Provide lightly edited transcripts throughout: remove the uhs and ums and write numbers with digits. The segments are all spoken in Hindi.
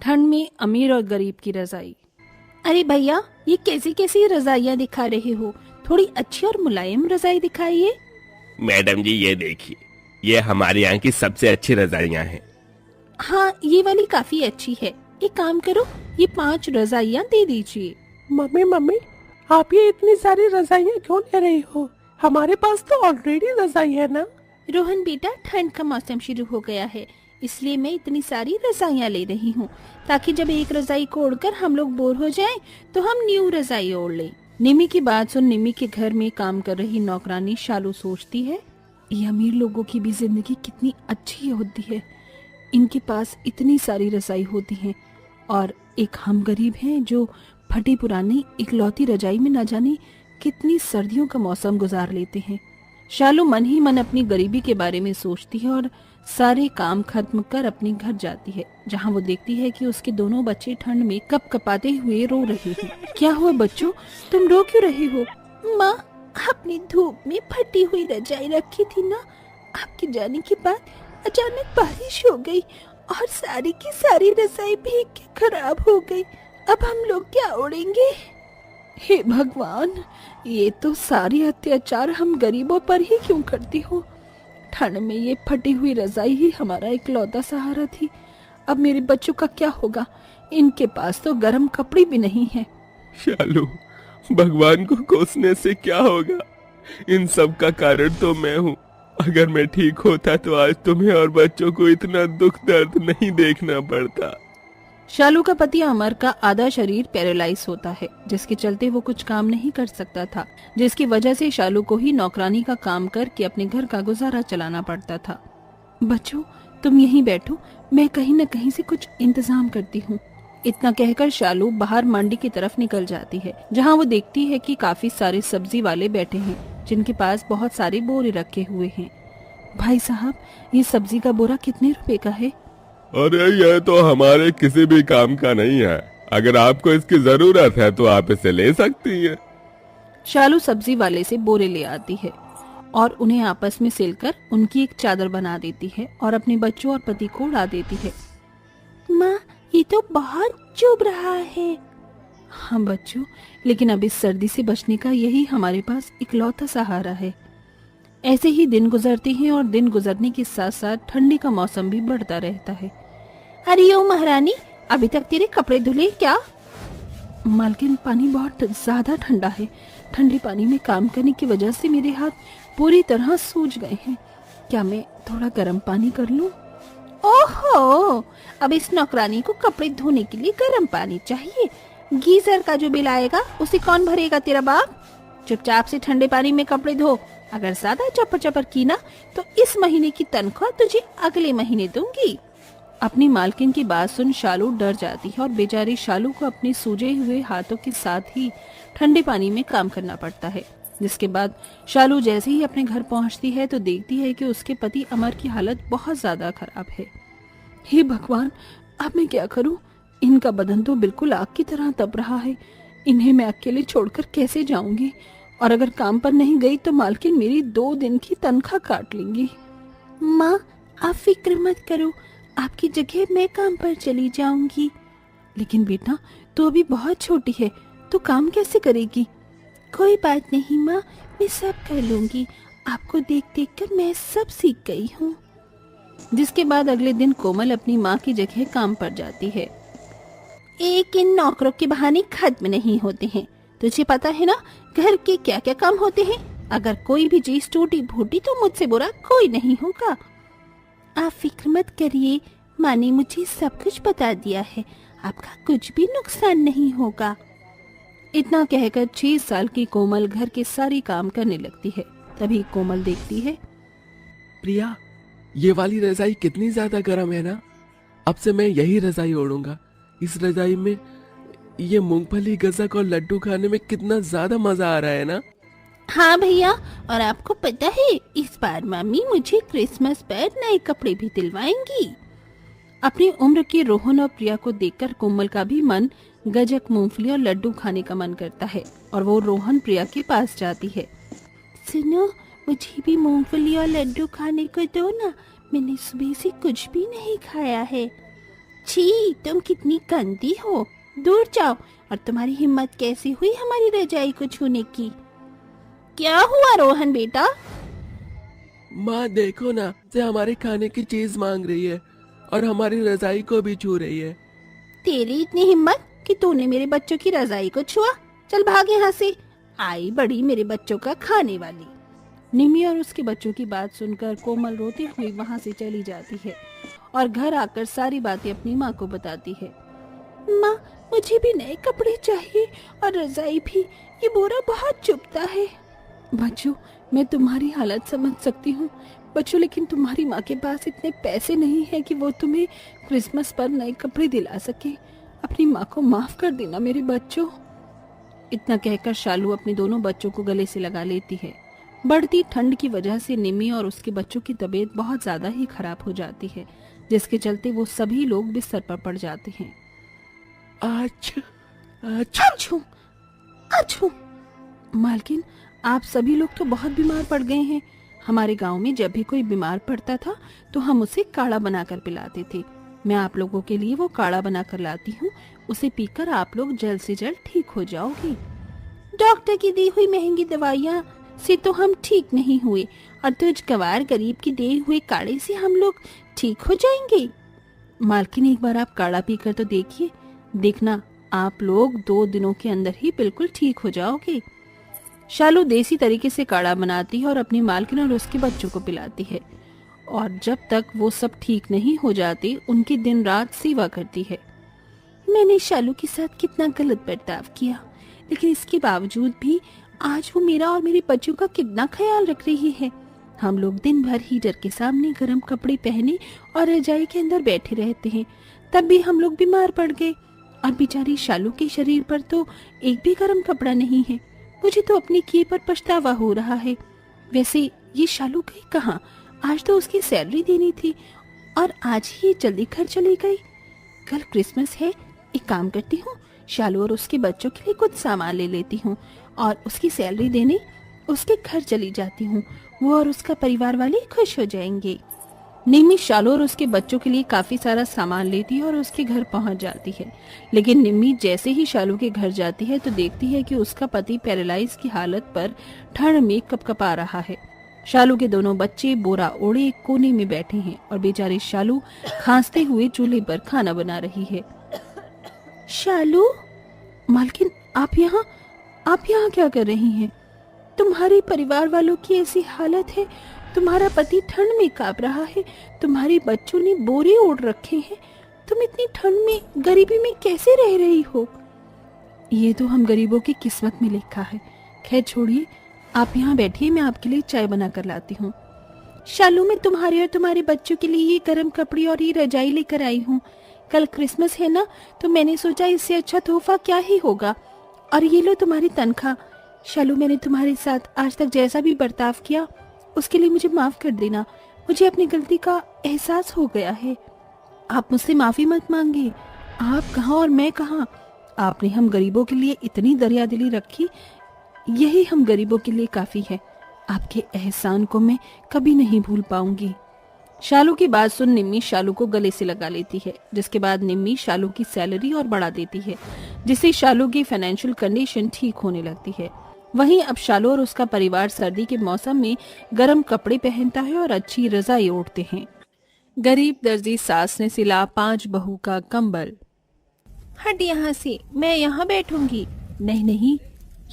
ठंड में अमीर और गरीब की रजाई। अरे भैया, ये कैसी कैसी रजाइयाँ दिखा रहे हो? थोड़ी अच्छी और मुलायम रजाई दिखाइए। मैडम जी ये देखिए, ये हमारे यहाँ की सबसे अच्छी रजाइयाँ हैं। हाँ, ये वाली काफी अच्छी है। एक काम करो, ये 5 रजाइयाँ दे दीजिए। मम्मी मम्मी, आप ये इतनी सारी रजाइयाँ क्यों ले रही हो? हमारे पास तो ऑलरेडी रजाई है ना। रोहन बेटा, ठंड का मौसम शुरू हो गया है, इसलिए मैं इतनी सारी रजाइयाँ ले रही हूँ, ताकि जब एक रजाई को ओढ़कर हम लोग बोर हो जाएं, तो हम न्यू रजाई ओढ़ लें। निमी की बात सुन निमी के घर में काम कर रही नौकरानी शालू सोचती है, ये अमीर लोगों की भी जिंदगी कितनी अच्छी होती है। इनके पास इतनी सारी रजाई होती हैं और एक हम गरीब हैं जो फटी पुरानी इकलौती रजाई में न जाने कितनी सर्दियों का मौसम गुजार लेते हैं। शालू मन ही मन अपनी गरीबी के बारे में सोचती है और सारे काम खत्म कर अपने घर जाती है, जहाँ वो देखती है कि उसके दोनों बच्चे ठंड में कपकपाते हुए रो रहे हैं। क्या हुआ बच्चों, तुम रो क्यों रहे हो? माँ, अपनी धूप में फटी हुई रजाई रखी थी ना, आपके जाने के बाद अचानक बारिश हो गई और सारी की सारी रजाई भीग के खराब हो गई। अब हम लोग क्या ओढ़ेंगे? हे भगवान, ये तो सारी अत्याचार हम गरीबों पर ही क्यों करती हो? ठंड में ये फटी हुई रजाई ही हमारा इकलौता सहारा थी। अब मेरे बच्चों का क्या होगा? इनके पास तो गर्म कपड़े भी नहीं है। शालू, भगवान को कोसने से क्या होगा? इन सब का कारण तो मैं हूँ। अगर मैं ठीक होता तो आज तुम्हें और बच्चों को इतना दुख दर्द नहीं देखना पड़ता। शालू का पति अमर का आधा शरीर पैरालाइज होता है, जिसके चलते वो कुछ काम नहीं कर सकता था, जिसकी वजह से शालू को ही नौकरानी का काम करके अपने घर का गुजारा चलाना पड़ता था। बच्चों, तुम यहीं बैठो, मैं कहीं न कहीं से कुछ इंतजाम करती हूँ। इतना कहकर शालू बाहर मंडी की तरफ निकल जाती है, जहाँ वो देखती है कि काफी सारे सब्जी वाले बैठे हैं, जिनके पास बहुत सारे बोरे रखे हुए हैं। भाई साहब, ये सब्जी का बोरा कितने रुपए का है? अरे ये तो हमारे किसी भी काम का नहीं है। अगर आपको इसकी जरूरत है तो आप इसे ले सकती हैं। शालू सब्जी वाले से बोरे ले आती है और उन्हें आपस में सिलकर उनकी एक चादर बना देती है और अपने बच्चों और पति को उड़ा देती है। माँ, ये तो बहुत चुभ रहा है। हाँ बच्चों, लेकिन अब इस सर्दी से बचने का यही हमारे पास इकलौता सहारा है। ऐसे ही दिन गुजरते हैं और दिन गुजरने के साथ साथ ठंडी का मौसम भी बढ़ता रहता है। अरे ओ महारानी, अभी तक तेरे कपड़े धुले क्या? मालकिन, पानी बहुत ज्यादा ठंडा है। ठंडे पानी में काम करने की वजह से मेरे हाथ पूरी तरह सूज गए हैं। क्या मैं थोड़ा गर्म पानी कर लूं? ओहो, अब इस नौकरानी को कपड़े धोने के लिए गर्म पानी चाहिए। गीजर का जो बिल आएगा उसे कौन भरेगा? तेरा बाप। चुपचाप से ठंडे पानी में कपड़े धो। अगर ज्यादा चपर चपर की ना तो इस महीने की तनख्वाह तुझे अगले महीने दूंगी। अपनी मालकिन की बात सुन शालू डर जाती है और बेचारी शालू को अपने सूजे हुए हाथों के साथ ही ठंडे पानी में काम करना पड़ता है। जिसके बाद शालू जैसे ही अपने घर पहुंचती है तो देखती है कि उसके पति अमर की हालत बहुत ज्यादा खराब है। हे भगवान, अब मैं क्या करूं? इनका बदन तो बिल्कुल आग की तरह तप रहा है। इन्हें मैं अकेले छोड़कर कैसे जाऊंगी? और अगर काम पर नहीं गई तो मालकिन मेरी 2 दिन की तनख्वाह काट लेंगी। माँ, आप फिक्र मत करो, आपकी जगह मैं काम पर चली जाऊंगी। लेकिन बेटा, तू अभी बहुत छोटी है, तो काम कैसे करेगी? कोई बात नहीं माँ, मैं सब कर लूंगी। आपको देख देख कर मैं सब सीख गई हूँ। जिसके बाद अगले दिन कोमल अपनी माँ की जगह काम पर जाती है। एक इन नौकरों के बहाने खत्म नहीं होते हैं। तुझे पता है ना घर के क्या क्या काम होते हैं? अगर कोई भी चीज टूटी फूटी तो मुझसे बुरा कोई नहीं होगा। आप फिक्र मत करिए, माँ ने मुझे सब कुछ बता दिया है, आपका कुछ भी नुकसान नहीं होगा। इतना कहकर 6 साल की कोमल घर के सारी काम करने लगती है। तभी कोमल देखती है, प्रिया, ये वाली रजाई कितनी ज्यादा गर्म है ना। अब से मैं यही रजाई ओढ़ूंगा। इस रजाई में ये मूंगफली, गजक और लड्डू खाने में कितना ज्यादा मजा आ रहा है ना। हाँ भैया, और आपको पता है इस बार मम्मी मुझे क्रिसमस पर नए कपड़े भी दिलवाएंगी। अपनी उम्र के रोहन और प्रिया को देखकर कोमल का भी मन गजक, मूंगफली और लड्डू खाने का मन करता है और वो रोहन प्रिया के पास जाती है। सुनो, मुझे भी मूंगफली और लड्डू खाने को दो ना, मैंने सुबह से कुछ भी नहीं खाया है। छी, तुम कितनी गंदी हो, दूर जाओ। और तुम्हारी हिम्मत कैसी हुई हमारी रजाई को छूने की? क्या हुआ रोहन बेटा? माँ देखो ना, से हमारे खाने की चीज मांग रही है और हमारी रजाई को भी छू रही है। तेरी इतनी हिम्मत कि तूने मेरे बच्चों की रजाई को छुआ? चल भाग यहाँ से, आई बड़ी मेरे बच्चों का खाने वाली। निम्मी और उसके बच्चों की बात सुनकर कोमल रोती हुई वहाँ से चली जाती है और घर आकर सारी बातें अपनी माँ को बताती है। माँ, मुझे भी नए कपड़े चाहिए और रजाई भी, ये बोरा बहुत चुभता है। बच्चों, मैं तुम्हारी हालत समझ सकती हूँ बच्चों, लेकिन तुम्हारी माँ के पास इतने पैसे नहीं है कि वो तुम्हें क्रिसमस पर नए कपड़े दिला सके। अपनी माँ को माफ कर देना मेरे बच्चों। इतना कहकर शालू अपने दोनों बच्चों को गले से लगा लेती है। बढ़ती ठंड की वजह से निम्मी और उसके बच्चों की तबीयत बहुत ज्यादा ही खराब हो जाती है, जिसके चलते वो सभी लोग बिस्तर पर पड़ जाते हैं। अच्छू, अच्छू। मालकिन, आप सभी लोग तो बहुत बीमार पड़ गए हैं। हमारे गांव में जब भी कोई बीमार पड़ता था तो हम उसे काढ़ा बनाकर पिलाते थे। मैं आप लोगों के लिए वो काढ़ा बनाकर लाती हूँ, उसे पीकर आप लोग जल्द से जल्द ठीक हो जाओगे। डॉक्टर की दी हुई महंगी दवाइयाँ से तो हम ठीक नहीं हुए, और तुझ गवार गरीब की दिए हुए काढ़े से हम लोग ठीक हो जाएंगे। मालकिन, एक बार आप काढ़ा पीकर तो देखिए, देखना आप लोग 2 दिनों के अंदर ही बिल्कुल ठीक हो जाओगे। शालू देसी तरीके से काढ़ा बनाती है और अपनी मालकिन और उसके बच्चों को पिलाती है, और जब तक वो सब ठीक नहीं हो जाते उनकी दिन रात सेवा करती है। मैंने शालू के साथ कितना गलत बर्ताव किया, लेकिन इसके बावजूद भी आज वो मेरा और मेरे बच्चों का कितना ख्याल रख रही है। हम लोग दिन भर हीटर के सामने गर्म कपड़े पहने और रजाई के अंदर बैठे रहते हैं, तब भी हम लोग बीमार पड़ गए, और बेचारी शालू के शरीर पर तो एक भी गर्म कपड़ा नहीं है। मुझे तो अपने किए पर पछतावा हो रहा है। वैसे ये शालू गई कहाँ? आज तो उसकी सैलरी देनी थी और आज ही जल्दी घर चली गई। कल क्रिसमस है, एक काम करती हूँ, शालू और उसके बच्चों के लिए कुछ सामान ले लेती हूँ और उसकी सैलरी देने उसके घर चली जाती हूँ। वो और उसका परिवार वाले खुश हो जाएंगे। निम्मी शालू और उसके बच्चों के लिए काफी सारा सामान लेती है और उसके घर पहुंच जाती है, लेकिन निम्मी जैसे ही शालू के घर जाती है तो देखती है कि उसका पति पैरालाइज की हालत पर ठंड में कपकपा रहा है। शालू के दोनों बच्चे बोरा ओढ़े एक कोने में बैठे हैं और बेचारी शालू खांसते हुए चूल्हे पर खाना बना रही है। शालू, मालकिन, आप यहाँ क्या कर रही हैं? तुम्हारे परिवार वालों की ऐसी हालत है, तुम्हारा पति ठंड में कांप रहा है, तुम्हारे बच्चों ने बोरे ओढ़ रखे हैं, तुम इतनी ठंड में गरीबी में कैसे रह रही हो? ये तो हम गरीबों की किस्मत में लिखा है। खैर छोड़िए, आप यहाँ बैठिए, मैं आपके लिए चाय बना कर लाती हूँ। शालू, मैं तुम्हारे और तुम्हारे बच्चों के लिए ये गर्म कपड़े और ये रजाई लेकर आई हूँ। कल क्रिसमस है ना, तो मैंने सोचा इससे अच्छा तोहफा क्या ही होगा। और ये लो तुम्हारी तनख्वाह। शालू, मैंने तुम्हारे साथ आज तक जैसा भी बर्ताव किया उसके लिए मुझे माफ कर देना। मुझे अपनी गलती का एहसास हो गया है। आप मुझसे माफी मत मांगिए। आप कहाँ और मैं कहाँ। आपने हम गरीबों के लिए इतनी दरियादिली रखी, यही हम गरीबों के लिए काफी है। आपके एहसान को मैं कभी नहीं भूल पाऊंगी। शालू की बात सुन निम्मी शालू को गले से लगा लेती है, जिसके बाद निम्मी शालू की सैलरी और बढ़ा देती है, जिससे शालू की फाइनेंशियल कंडीशन ठीक होने लगती है। वहीं अब शालू और उसका परिवार सर्दी के मौसम में गर्म कपड़े पहनता है और अच्छी रजाई ओढ़ते हैं। गरीब दर्जी सास ने सिला 5 बहू का कंबल। हट यहाँ से, मैं यहाँ बैठूंगी। नहीं नहीं,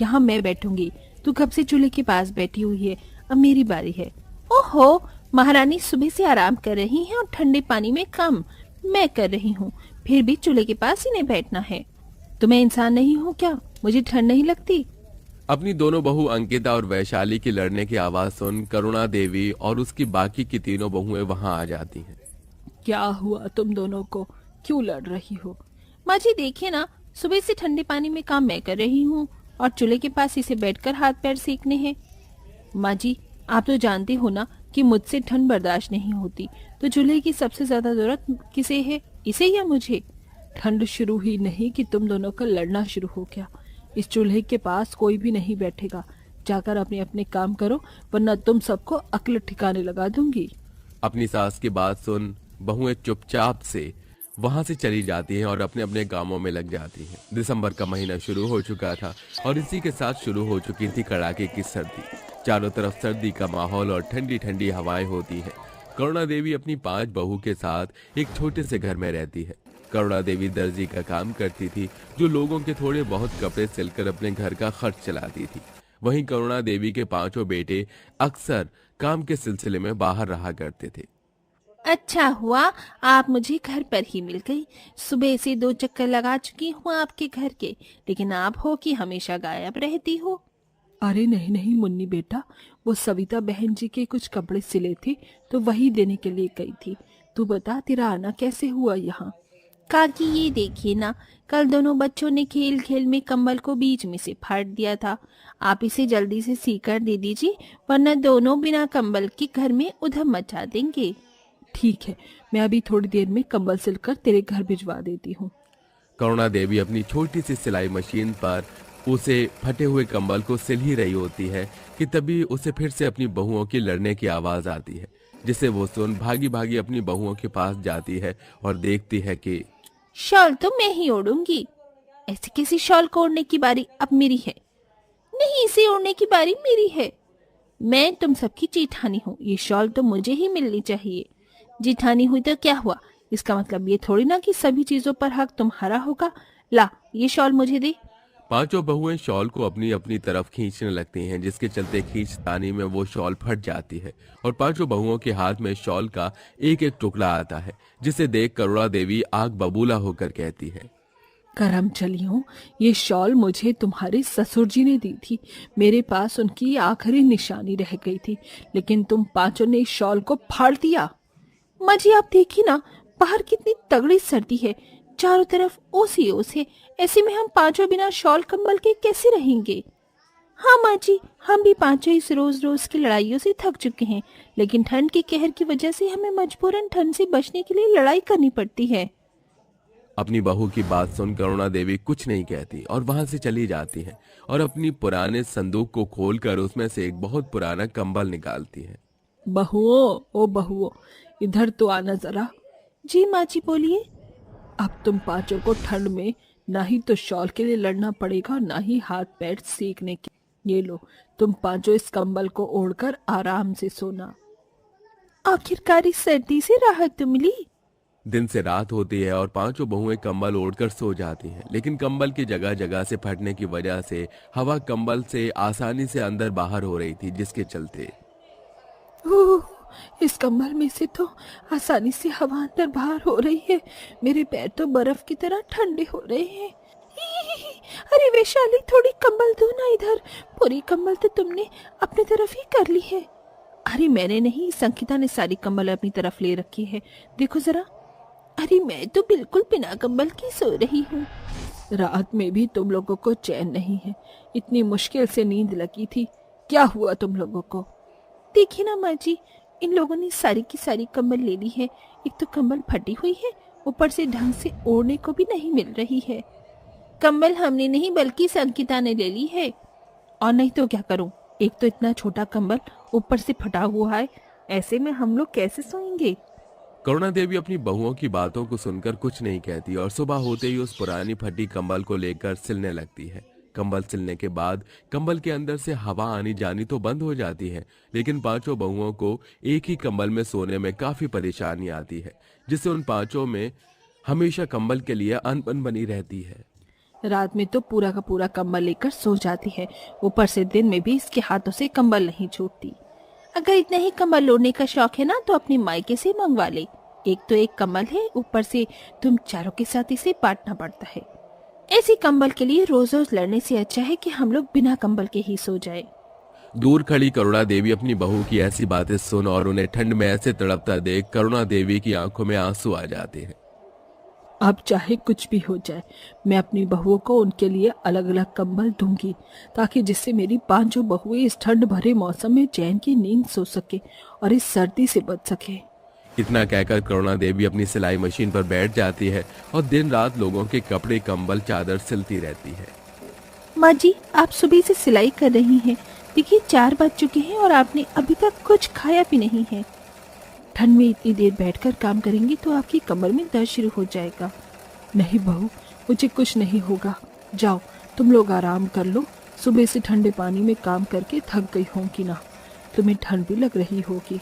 यहाँ मैं बैठूंगी। तू कब से चूल्हे के पास बैठी हुई है, अब मेरी बारी है। ओहो, महारानी सुबह से आराम कर रही हैं और ठंडे पानी में काम मैं कर रही हूँ, फिर भी चूल्हे के पास इन्हें बैठना है। तो मैं इंसान नहीं हूँ क्या? मुझे ठंड नहीं लगती? अपनी दोनों बहू अंकिता और वैशाली की लड़ने की आवाज सुन करुणा देवी और उसकी बाकी की तीनों बहुएं वहां आ जाती हैं। क्या हुआ तुम दोनों को, क्यों लड़ रही हो? माँ जी देखिए ना, सुबह से ठंडे पानी में काम मैं कर रही हूँ और चूल्हे के पास इसे बैठकर हाथ पैर सेकने हैं। माँ जी, आप तो जानते हो ना कि मुझसे ठंड बर्दाश्त नहीं होती, तो चूल्हे की सबसे ज्यादा जरूरत किसे है, इसे या मुझे? ठंड शुरू ही नहीं कि तुम दोनों का लड़ना शुरू हो गया। इस चूल्हे के पास कोई भी नहीं बैठेगा। जाकर अपने अपने काम करो, वरना तुम सबको अक्ल ठिकाने लगा दूंगी। अपनी सास की बात सुन बहुएं चुपचाप से वहां से चली जाती हैं और अपने अपने कामों में लग जाती हैं। दिसंबर का महीना शुरू हो चुका था और इसी के साथ शुरू हो चुकी थी कड़ाके की सर्दी। चारों तरफ सर्दी का माहौल और ठंडी ठंडी हवाएं होती हैं। करुणा देवी अपनी 5 बहू के साथ एक छोटे से घर में रहती है। करुणा देवी दर्जी का काम करती थी, जो लोगों के थोड़े बहुत कपड़े सिलकर अपने घर का खर्च चलाती थी। वहीं करुणा देवी के 5 बेटे अक्सर काम के सिलसिले में बाहर रहा करते थे। अच्छा हुआ आप मुझे घर पर ही मिल गई। सुबह से 2 चक्कर लगा चुकी हूँ आपके घर के, लेकिन आप हो कि हमेशा गायब रहती हो। अरे नहीं नहीं मुन्नी बेटा, वो सविता बहन जी के कुछ कपड़े सिले थे तो वही देने के लिए गई थी। तू बता तेरा आना कैसे हुआ यहाँ? काकी ये देखिए ना, कल दोनों बच्चों ने खेल खेल में कंबल को बीच में से फाड़ दिया था। आप इसे जल्दी से सीकर दे दीजिए, वरना दोनों बिना कंबल के घर में उधम मचा देंगे। ठीक है, मैं अभी थोड़ी देर में कंबल सिलकर तेरे घर भिजवा देती हूँ। करुणा देवी अपनी छोटी सी सिलाई मशीन पर उसे फटे हुए कंबल को सिल ही रही होती है कि तभी उसे फिर से अपनी बहुओं की लड़ने की आवाज आती है, जिसे वो सुन भागी भागी अपनी बहुओं के पास जाती है और देखती है कि शॉल तो मैं ही ओढ़ूंगी। ऐसे किसी शॉल को ओढ़ने की बारी अब मेरी है। नहीं, इसे ओढ़ने की बारी मेरी है। मैं तुम सबकी जेठानी हूँ, ये शॉल तो मुझे ही मिलनी चाहिए। जेठानी हुई तो क्या हुआ, इसका मतलब ये थोड़ी ना कि सभी चीजों पर हक तुम्हारा होगा। ला, ये शॉल मुझे दे। 5 बहुएं शॉल को अपनी अपनी तरफ खींचने लगती हैं, जिसके चलते खींचतानी में वो शॉल फट जाती है और 5 बहुओं के हाथ में शॉल का एक एक टुकड़ा आता है, जिसे देख करुणा देवी आग बबूला होकर कहती है, करम चलियो, ये शॉल मुझे तुम्हारे ससुर जी ने दी थी। मेरे पास उनकी आखिरी निशानी रह गई थी, लेकिन तुम 5 ने इस शॉल को फाड़ दिया। माँ जी आप देखिए ना, बाहर कितनी तगड़ी सर्दी है, चारों तरफ ओस ही ओस है। ऐसे में हम 5 बिना शॉल कंबल के कैसे रहेंगे? हाँ माँ जी, हम भी 5 इस रोज रोज की लड़ाइयों से थक चुके हैं, लेकिन ठंड के कहर की वजह से हमें मजबूरन ठंड से बचने के लिए लड़ाई करनी पड़ती है। अपनी बहू की बात सुन करुणा देवी कुछ नहीं कहती और वहां से चली जाती है और अपनी पुराने संदूक को खोलकर उसमें से एक बहुत पुराना कंबल निकालती है। बहुओं, ओ बहुओं, इधर तो आना जरा। जी माँ जी बोलिए। अब तुम 5 को ठंड में ना ही तो शॉल के लिए लड़ना पड़ेगा, ना ही हाथ पैर सेकने के। ये लो, तुम 5 इस कंबल को ओढ़कर आराम से सोना। आखिरकार इस सर्दी से राहत तो मिली। दिन से रात होती है और 5 बहुएं कंबल ओढ़कर सो जाती हैं, लेकिन कंबल की जगह जगह से फटने की वजह से हवा कंबल से आसानी से अंदर बाहर हो रही थी, जिसके चलते इस कंबल में से तो आसानी से हवा अंदर बाहर हो रही है। मेरे पैर तो बर्फ की तरह ठंडे हो रहे हैं। अरे वैशाली, थोड़ी कंबल दो ना इधर। पूरी कंबल तो तुमने अपनी तरफ ही कर ली है। अरे मैंने नहीं, संगीता ने सारी कंबल अपनी तरफ ले रखी है, देखो जरा। अरे मैं तो बिल्कुल बिना कंबल की सो रही हूँ। रात में भी तुम लोगों को चैन नहीं है, इतनी मुश्किल से नींद लगी थी। क्या हुआ तुम लोगों को? देखिए ना माँ जी, इन लोगों ने सारी की सारी कंबल ले ली है। एक तो कंबल फटी हुई है, ऊपर से ढंग से ओढ़ने को भी नहीं मिल रही है। कंबल हमने नहीं बल्कि संगीता ने ले ली है। और नहीं तो क्या करूं, एक तो इतना छोटा कंबल ऊपर से फटा हुआ है, ऐसे में हम लोग कैसे सोएंगे? करुणा देवी अपनी बहुओं की बातों को सुनकर कुछ नहीं कहती और सुबह होते ही उस पुरानी फटी कंबल को लेकर सिलने लगती है। कंबल सिलने के बाद कंबल के अंदर से हवा आनी जानी तो बंद हो जाती है, लेकिन 5 बहुओं को एक ही कंबल में सोने में काफी परेशानी आती है, जिससे उन 5 में हमेशा कंबल के लिए अनबन बनी रहती है। रात में तो पूरा का पूरा कंबल लेकर सो जाती है, ऊपर से दिन में भी इसके हाथों से कंबल नहीं छूटती। अगर इतना ही कंबल ओढ़ने का शौक है ना, तो अपनी मायके से मंगवा ले। एक तो एक कंबल है, ऊपर से तुम चारों के साथ इसे बांटना पड़ता है। ऐसी कंबल के लिए रोज रोज लड़ने से अच्छा है कि हम लोग बिना कंबल के ही सो जाए। दूर खड़ी करुणा देवी अपनी बहू की ऐसी बातें सुन और उन्हें ठंड में ऐसे तड़पता देख करुणा देवी की आंखों में आंसू आ जाते हैं। अब चाहे कुछ भी हो जाए, मैं अपनी बहुओं को उनके लिए अलग अलग कंबल दूंगी, ताकि जिससे मेरी 5 बहुएं इस ठंड भरे मौसम में चैन की नींद सो सके और इस सर्दी से बच सके। इतना कहकर करुणा देवी अपनी सिलाई मशीन पर बैठ जाती है और दिन रात लोगों के कपड़े, कंबल, चादर सिलती रहती है। माँ जी, आप सुबह से सिलाई कर रही हैं। देखिए 4 बज चुके हैं और आपने अभी तक कुछ खाया भी नहीं है। ठंड में इतनी देर बैठकर काम करेंगी तो आपकी कमर में दर्द शुरू हो जाएगा। नहीं बहू, मुझे कुछ नहीं होगा। जाओ तुम लोग आराम कर लो। सुबह से ठंडे पानी में काम करके थक गई होंगी ना, तुम्हें ठंड भी लग रही होगी।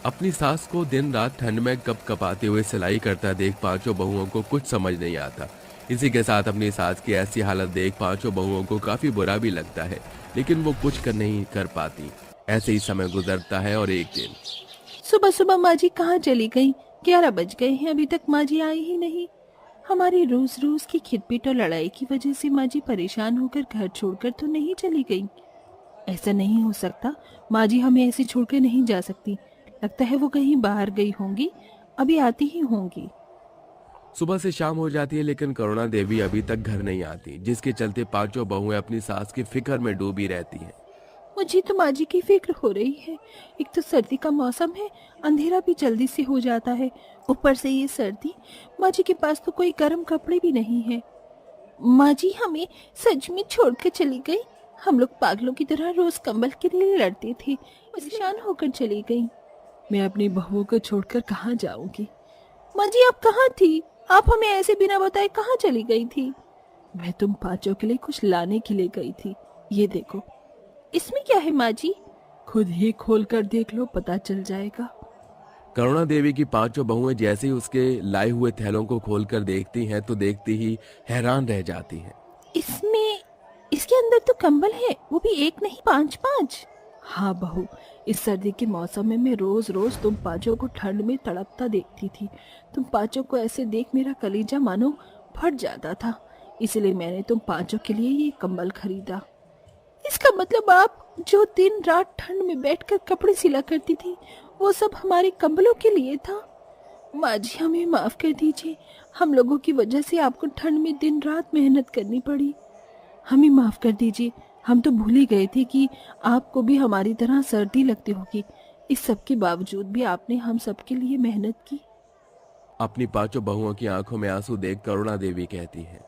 अपनी सास को दिन रात ठंड में कप कपाते हुए सिलाई करता देख पांचों बहुओं को कुछ समझ नहीं आता। इसी के साथ अपनी सास की ऐसी हालत देख पांचों बहुओं को काफी बुरा भी लगता है, लेकिन वो कुछ नहीं कर पाती। ऐसे ही समय गुजरता है और एक दिन सुबह सुबह माँ जी कहाँ चली गई? 11 बज गए हैं, अभी तक माँ जी आई ही नहीं। हमारी रोज रोज की खिटपिट और लड़ाई की वजह से माँ जी परेशान होकर घर छोड़कर तो नहीं चली गई। ऐसा नहीं हो सकता, माँ जी हमें ऐसे छोड़कर नहीं जा सकती। लगता है वो कहीं बाहर गई होंगी, अभी आती ही होंगी। सुबह से शाम हो जाती है, लेकिन करुणा देवी अभी तक घर नहीं आती, जिसके चलते पांचों बहुएं अपनी सास की फिक्र में डूबी रहती हैं। मुझे तो माँ जी की फिक्र हो रही है। एक तो सर्दी का मौसम है, अंधेरा भी जल्दी से हो जाता है, ऊपर से ये सर्दी। माँ जी के पास तो कोई गर्म कपड़े भी नहीं है। माँ जी हमें सच में छोड़कर चली गई। हम लोग पागलों की तरह रोज कंबल के लिए लड़ते थे, परेशान होकर चली गई। मैं अपनी बहुओं को छोड़कर कहाँ जाऊंगी? माँ जी आप कहाँ थी? आप हमें ऐसे बिना बताए कहाँ चली गई थी? मैं तुम पांचों के लिए कुछ लाने के लिए गई थी। ये देखो। इसमें क्या है माँ जी? खुद ही खोल कर देख लो, पता चल जाएगा। करुणा देवी की पांचों बहुएं जैसे ही उसके लाए हुए थैलों को खोलकर देखती हैं तो देखती ही हैरान रह जाती हैं। इसके अंदर तो कंबल है, वो भी एक नहीं 5-5। हाँ बहू, इस सर्दी के मौसम में मैं रोज रोज तुम पांचों को ठंड में तड़पता देखती थी। तुम पांचों को ऐसे देख मेरा कलेजा मानो फट जाता था, इसलिए मैंने तुम पांचों के लिए ये कंबल खरीदा। इसका मतलब आप जो दिन रात ठंड में बैठकर कपड़े सिला करती थी, वो सब हमारे कंबलों के लिए था। माँ जी हमें माफ कर दीजिए, हम लोगों की वजह से आपको ठंड में दिन रात मेहनत करनी पड़ी। हमें माफ कर दीजिए, हम तो भूल ही गए थे कि आपको भी हमारी तरह सर्दी लगती होगी। इस सब के बावजूद भी आपने हम सब के लिए मेहनत की। अपनी पांचों बहुओं की आंखों में आंसू देख करुणा देवी कहती है,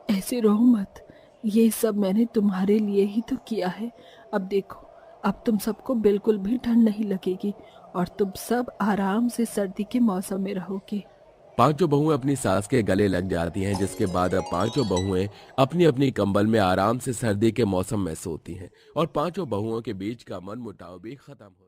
ऐसे रो मत, ये सब मैंने तुम्हारे लिए ही तो किया है। अब देखो, अब तुम सबको बिल्कुल भी ठंड नहीं लगेगी और तुम सब आराम से सर्दी के मौसम में रहोगे। पांचों बहुएं अपनी सास के गले लग जाती हैं, जिसके बाद अब पांचों बहुएं अपनी अपनी कंबल में आराम से सर्दी के मौसम में सोती हैं और पांचों बहुओं के बीच का मनमुटाव भी खत्म हो